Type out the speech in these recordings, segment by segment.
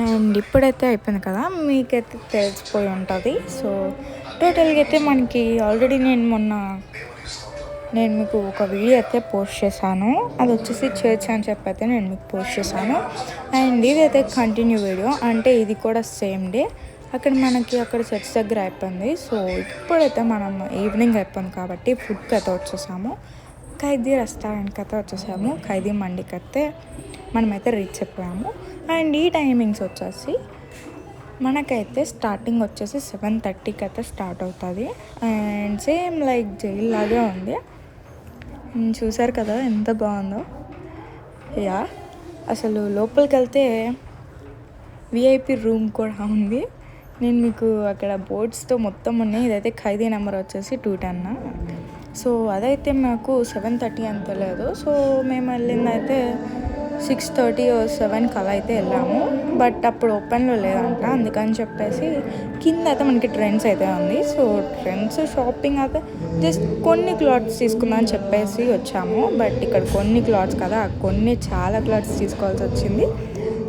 And ఇప్పుడైతే అయిపోయింది కదా, మీకైతే తెలిసిపోయి ఉంటుంది. సో టోటల్గా అయితే మనకి ఆల్రెడీ నేను మీకు ఒక వీడియో అయితే పోస్ట్ చేశాను. అది వచ్చేసి చర్చ్ అని చెప్పి అయితే నేను మీకు పోస్ట్ చేశాను. అండ్ ఇదైతే కంటిన్యూ వీడియో, అంటే ఇది కూడా సేమ్ డే. అక్కడ చర్చ్ దగ్గర అయిపోయింది. సో ఇప్పుడైతే మనం ఈవినింగ్ అయిపోయింది కాబట్టి ఫుడ్కి అయితే వచ్చేసాము. ఖైదీ రెస్టారెంట్కి అయితే వచ్చేసాము. ఖైదీ మండికి అయితే మనమైతే రీచ్ అయిపోయాము. అండ్ ఈ టైమింగ్స్ వచ్చేసి మనకైతే స్టార్టింగ్ వచ్చేసి 7:30కి అయితే స్టార్ట్ అవుతుంది. అండ్ సేమ్ లైక్ జైల్ లాగే ఉంది. చూసారు కదా ఎంత బాగుందో. యా, అసలు లోపలికి వెళ్తే విఐపి రూమ్ కూడా ఉంది. నేను మీకు అక్కడ బోర్డ్స్తో మొత్తం ఉన్నాయి. ఇదైతే ఖైదీ నెంబర్ వచ్చేసి 210. సో అదైతే మాకు 7:30 అని తెలియదు. సో మేము వెళ్ళిందైతే 6:30 or 7కి అలా అయితే వెళ్ళాము. బట్ అప్పుడు ఓపెన్లో లేదంట. అందుకని చెప్పేసి కింద అయితే మనకి ట్రెండ్స్ అయితే ఉంది. సో ట్రెండ్స్ షాపింగ్ అయితే జస్ట్ కొన్ని క్లాత్స్ తీసుకుందామని చెప్పేసి వచ్చాము. బట్ ఇక్కడ కొన్ని క్లాత్స్ కదా, చాలా క్లాత్స్ తీసుకోవాల్సి వచ్చింది.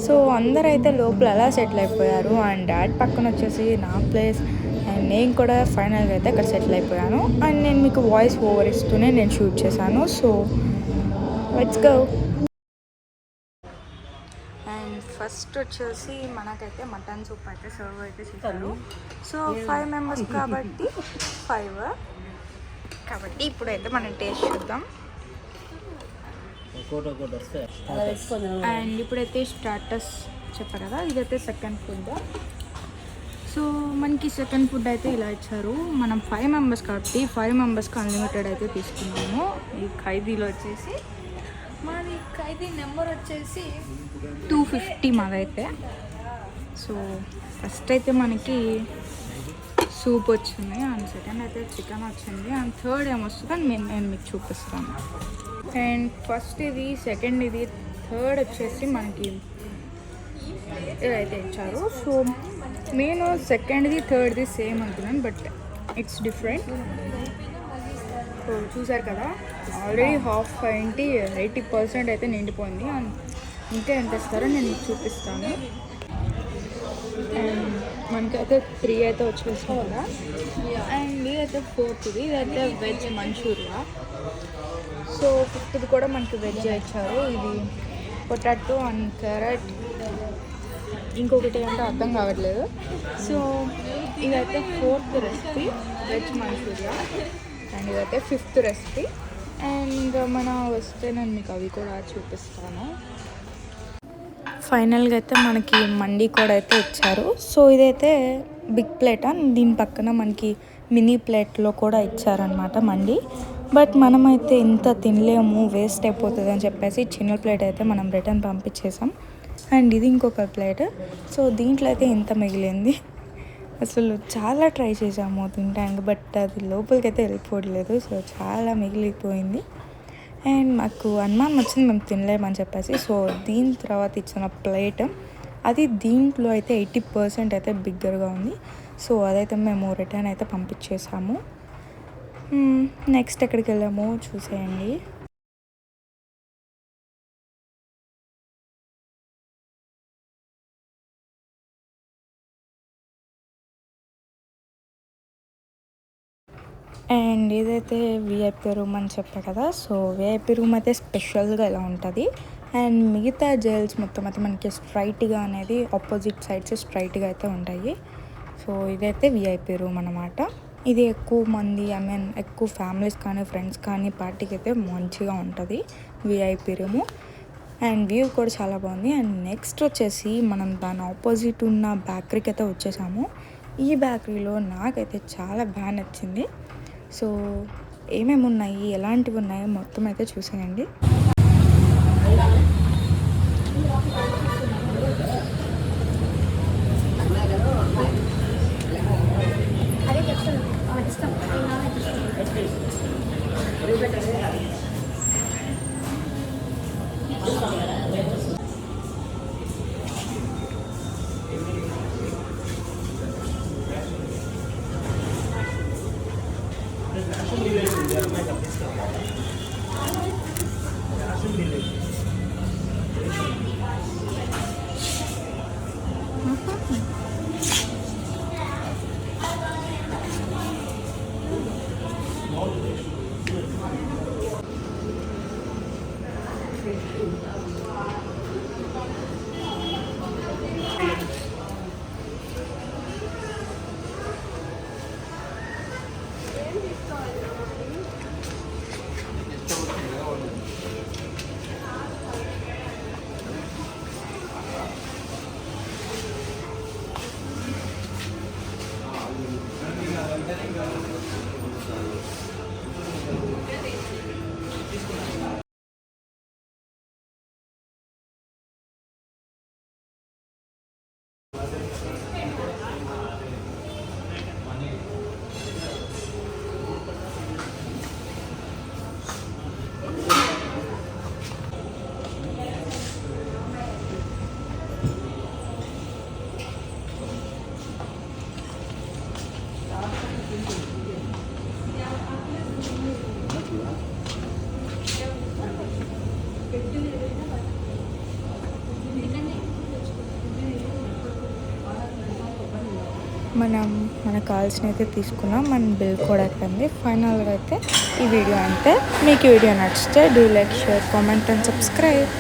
సో అందరూ అయితే లోపల ఎలా సెటిల్ అయిపోయారు. అండ్ డాడ్ పక్కన వచ్చేసి నా ప్లేస్, అండ్ నేను కూడా ఫైనల్గా అయితే అక్కడ సెటిల్ అయిపోయాను. అండ్ నేను మీకు వాయిస్ ఓవర్ ఇస్తూనే నేను షూట్ చేశాను. So let's go. And first వచ్చేసి మనకైతే మటన్ సూప్ అయితే సర్వ్ అయితే చేశారు. సో 5 మెంబర్స్ కాబట్టి 5. కాబట్టి ఇప్పుడైతే మనం టేస్ట్ చూద్దాం. అండ్ ఇప్పుడైతే స్టార్టర్స్ చెప్పారు కదా, ఇదైతే సెకండ్ ఫుడ్. సో మనకి సెకండ్ ఫుడ్ అయితే ఇలా ఇచ్చారు. మనం 5 మెంబర్స్ కాబట్టి 5 మెంబర్స్కి అన్లిమిటెడ్ అయితే తీసుకున్నాము. ఈ ఖైదీలో వచ్చేసి మాది ఖైదీ నెంబర్ వచ్చేసి 250 మాదైతే. సో ఫస్ట్ అయితే మనకి సూప్ వచ్చింది, అండ్ సెకండ్ అయితే చికెన్ వచ్చింది, అండ్ థర్డ్ ఏమొస్తుంది అని నేను మీకు చూపిస్తాను. అండ్ ఫస్ట్ ఇది, సెకండ్ ఇది, థర్డ్ వచ్చేసి మనకి ఇదైతే ఇచ్చారు. సో నేను సెకండ్ది థర్డ్ది సేమ్ అనుకున్నాను, బట్ ఇట్స్ డిఫరెంట్. సో చూసారు కదా, ఆల్రెడీ హాఫ్ 80% అయితే నిండిపోయింది. అండ్ ఇంకా ఎంత ఇస్తారో నేను మీకు చూపిస్తాను. అండ్ మనకైతే 3 అయితే వచ్చేసాం కదా. అండ్ ఇదైతే 4th, ఇదైతే వెజ్ మంచూరియా. సో 5th కూడా మనకి వెజ్ ఇచ్చారు. ఇది పొటాటో అండ్ క్యారెట్, ఇంకొకటి ఏంటో అర్థం కావట్లేదు. సో ఇదైతే 4th recipe veg Manchuria, and ఇదైతే 5th రెసిపీ. అండ్ ఇంకా వస్తే నేను మీకు అవి కూడా చూపిస్తాను. ఫైనల్గా అయితే మనకి మండి కూడా అయితే ఇచ్చారు. సో ఇదైతే బిగ్ ప్లేట్, అండ్ దీని పక్కన మనకి మినీ ప్లేట్లో కూడా ఇచ్చారనమాట మండి. బట్ మనమైతే ఇంత తినలేము, వేస్ట్ అయిపోతుంది అని చెప్పేసి చిన్న ప్లేట్ అయితే మనం రిటర్న్ పంపించేసాం. అండ్ ఇది ఇంకొక ప్లేట్. సో దీంట్లో అయితే ఇంత మిగిలింది. అసలు చాలా ట్రై చేసాము తినడానికి, బట్ అది లోపలికి అయితే వెళ్ళిపోవట్లేదు. సో చాలా మిగిలిపోయింది. అండ్ మాకు అనుమానం వచ్చింది మేము తినలేమని చెప్పేసి. సో దీని తర్వాత ఇచ్చిన ప్లేట్, అది దీంట్లో అయితే 80% అయితే బిగ్గర్గా ఉంది. సో అదైతే మేము రిటర్న్ అయితే పంపించేసాము. నెక్స్ట్ ఎక్కడికి వెళ్ళామో చూసేయండి. అండ్ ఇదైతే విఐపి రూమ్ అని చెప్పా కదా. సో విఐపి రూమ్ అయితే స్పెషల్గా ఇలా ఉంటుంది. అండ్ మిగతా జైల్స్ మొత్తం అయితే మనకి స్ట్రైట్గా అనేది ఆపోజిట్ సైడ్స్ స్ట్రైట్గా అయితే ఉంటాయి. సో ఇదైతే విఐపి రూమ్ అన్నమాట. ఇది ఎక్కువ మంది, ఎక్కువ ఫ్యామిలీస్ కానీ ఫ్రెండ్స్ కానీ పార్టీకి అయితే మంచిగా ఉంటుంది విఐపి రూము. అండ్ వ్యూ కూడా చాలా బాగుంది. అండ్ నెక్స్ట్ వచ్చేసి మనం దాని ఆపోజిట్ ఉన్న బేకరీకి అయితే వచ్చేసాము. ఈ బేకరీలో నాకైతే చాలా బాగా నచ్చింది. సో ఏమేమి ఉన్నాయి, ఎలాంటివి ఉన్నాయో మొత్తం అయితే చూసేయండి. మనకు కావాల్సిన అయితే తీసుకున్నాం. మన బిల్ కూడా అయిపోయింది. ఫైనల్గా అయితే ఈ వీడియో అంతే. మీకు ఈ వీడియో నచ్చితే do like, share, comment and subscribe.